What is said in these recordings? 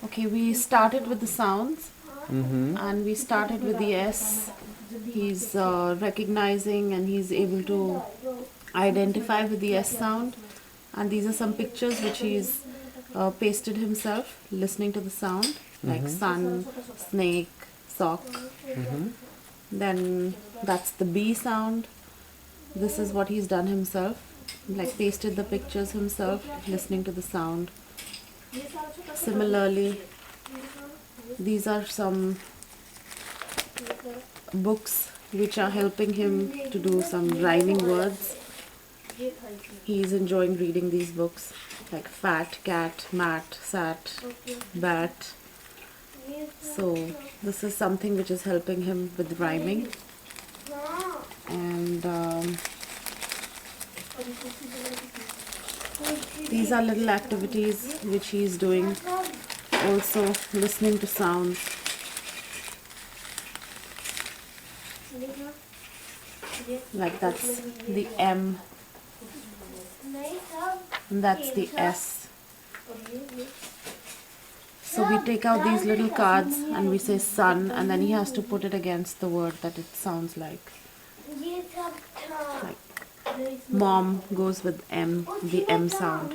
Okay, we started with the sounds, and we started with the S. He's recognizing and he's able to identify with the S sound. And these are some pictures which he's pasted himself, listening to the sound, like sun, snake, sock. Then that's the B sound. This is what he's done himself, like pasted the pictures himself, listening to the sound. Similarly, these are some books which are helping him to do some rhyming words. He's enjoying reading these books, like fat, cat, mat, sat, bat. So this is something which is helping him with rhyming. And these are little activities which he's doing, also listening to sounds. Like that's the M, and that's the S. So we take out these little cards and we say sun, and then he has to put it against the word that it sounds like. Like mom goes with M, the M sound.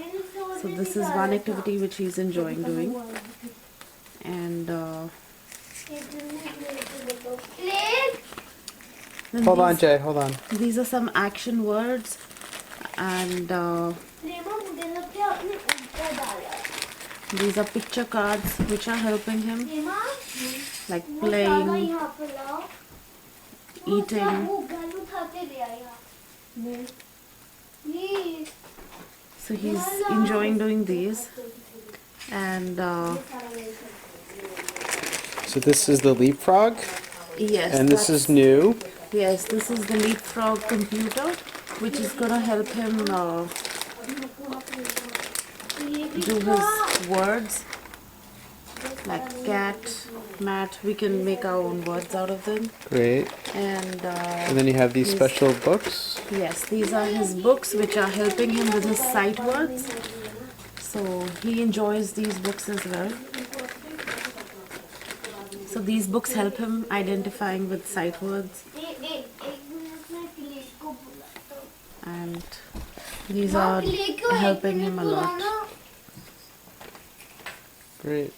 So this is one activity which he's enjoying doing. And hold on, Jay, hold on. These are some action words, and these are picture cards which are helping him, like playing, eating. So he's enjoying doing these. And so this is the leapfrog? Yes. And this is new? Yes, this is the leapfrog computer, which is going to help him do his words, like cat, mat. We can make our own words out of them. Great. And then you have these special books? Yes, these are his books which are helping him with his sight words. So he enjoys these books as well. So these books help him identifying with sight words. And these are helping him a lot. Great.